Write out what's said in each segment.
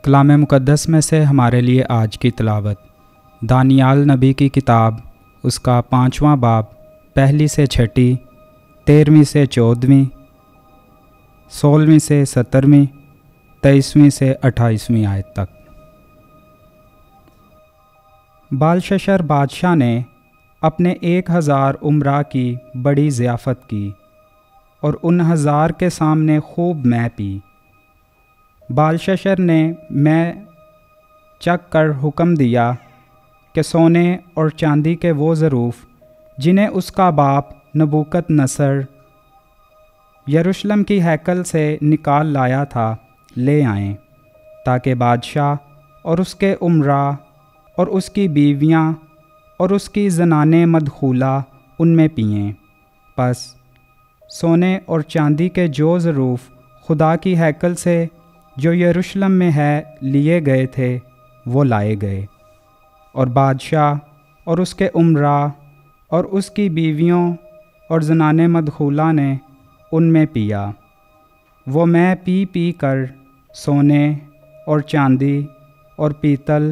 کلام مقدس میں سے ہمارے لیے آج کی تلاوت دانیال نبی کی کتاب، اس کا 5واں باب، 1 سے 6، 13 سے 14، 16 سے 17، 23 سے 28 آیت تک۔ بالششر بادشاہ نے اپنے 1000 امراء کی بڑی ضیافت کی اور ان 1000 کے سامنے خوب مے پی۔ بالششر نے مے چکھ کر حکم دیا کہ سونے اور چاندی کے وہ ظروف جنہیں اس کا باپ نبوکت نصر یروشلم کی ہیکل سے نکال لایا تھا لے آئیں، تاکہ بادشاہ اور اس کے امراء اور اس کی بیویاں اور اس کی زنانیں مدخولہ ان میں پئیں۔ پس سونے اور چاندی کے جو ظروف خدا کی ہیکل سے جو یروشلم میں ہے لیے گئے تھے وہ لائے گئے، اور بادشاہ اور اس کے امراء اور اس کی بیویوں اور زنانیں مدخولہ نے ان میں پیا۔ وہ مے پی پی کر سونے اور چاندی اور پیتل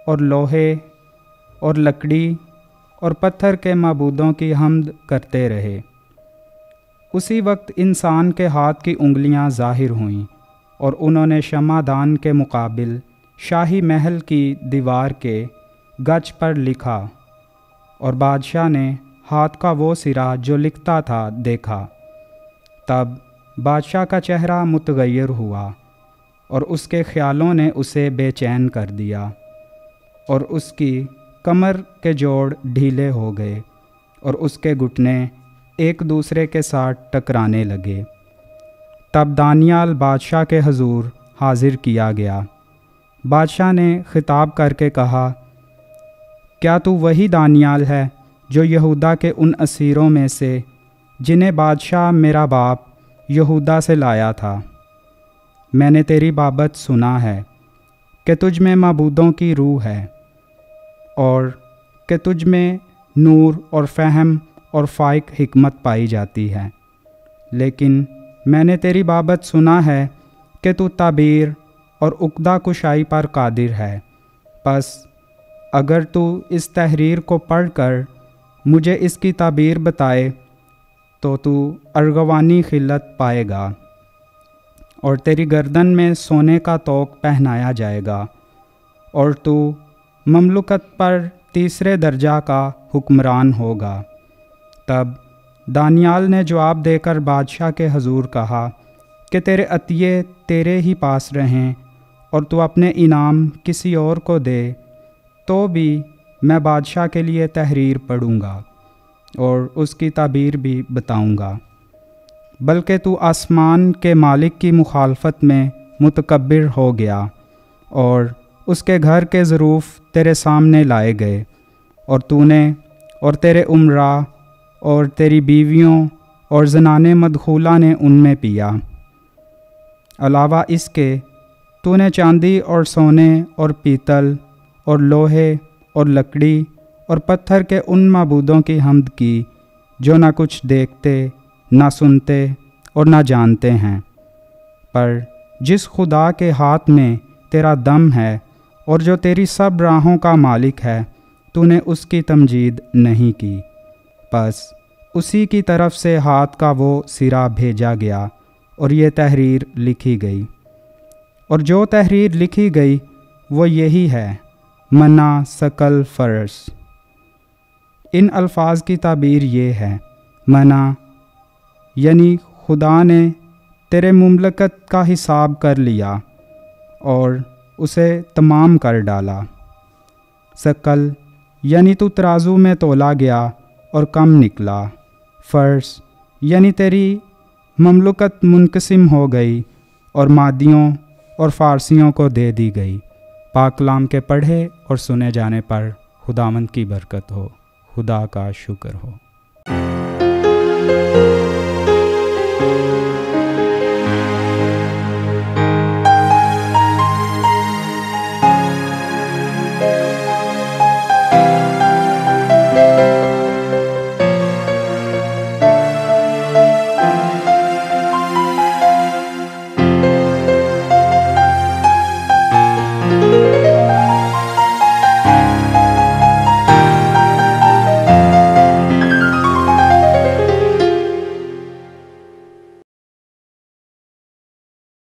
اور لوہے اور لکڑی اور پتھر کے معبودوں کی حمد کرتے رہے۔ اسی وقت انسان کے ہاتھ کی انگلیاں ظاہر ہوئیں، اور انہوں نے شمعدان کے مقابل شاہی محل کی دیوار کے گچ پر لکھا، اور بادشاہ نے ہاتھ کا وہ سرا جو لکھتا تھا دیکھا۔ تب بادشاہ کا چہرہ متغیر ہوا، اور اس کے خیالوں نے اسے بے چین کر دیا، اور اس کی کمر کے جوڑ ڈھیلے ہو گئے، اور اس کے گھٹنے ایک دوسرے کے ساتھ ٹکرانے لگے۔ تب دانیال بادشاہ کے حضور حاضر کیا گیا۔ بادشاہ نے خطاب کر کے کہا، کیا تو وہی دانیال ہے جو یہودا کے ان اسیروں میں سے جنہیں بادشاہ میرا باپ یہودا سے لایا تھا؟ میں نے تیری بابت سنا ہے کہ تجھ میں معبودوں کی روح ہے، اور کہ تجھ میں نور اور فہم اور فائق حکمت پائی جاتی ہے، لیکن میں نے تیری بابت سنا ہے کہ تو تعبیر اور عقدہ کشائی پر قادر ہے۔ پس اگر تو اس تحریر کو پڑھ کر مجھے اس کی تعبیر بتائے تو ارغوانی خلعت پائے گا، اور تیری گردن میں سونے کا طوق پہنایا جائے گا، اور تو مملکت پر 3 درجہ کا حکمران ہوگا۔ تب دانیال نے جواب دے کر بادشاہ کے حضور کہا کہ تیرے عطیے تیرے ہی پاس رہیں، اور تو اپنے انعام کسی اور کو دے تو بھی میں بادشاہ کے لیے تحریر پڑھوں گا اور اس کی تعبیر بھی بتاؤں گا، بلکہ تو آسمان کے مالک کی مخالفت میں متکبر ہو گیا، اور اس کے گھر کے ظروف تیرے سامنے لائے گئے، اور تو نے اور تیرے امراء اور تیری بیویوں اور زنانیں مدخولہ نے ان میں پیا۔ علاوہ اس کے تو نے چاندی اور سونے اور پیتل اور لوہے اور لکڑی اور پتھر کے ان معبودوں کی حمد کی جو نہ کچھ دیکھتے، نہ سنتے اور نہ جانتے ہیں، پر جس خدا کے ہاتھ میں تیرا دم ہے اور جو تیری سب راہوں کا مالک ہے، تو نے اس کی تمجید نہیں کی۔ پس اسی کی طرف سے ہاتھ کا وہ سرا بھیجا گیا، اور یہ تحریر لکھی گئی، اور جو تحریر لکھی گئی وہ یہی ہے: منا ثقل فرس۔ ان الفاظ کی تعبیر یہ ہے: منا یعنی خدا نے تیرے مملکت کا حساب کر لیا اور اسے تمام کر ڈالا۔ ثقل یعنی تو ترازو میں تولا گیا اور کم نکلا۔ فرس یعنی تیری مملکت منقسم ہو گئی اور مادیوں اور فارسیوں کو دے دی گئی۔ پاک کلام کے پڑھے اور سنے جانے پر خداوند کی برکت ہو۔ خدا کا شکر ہو۔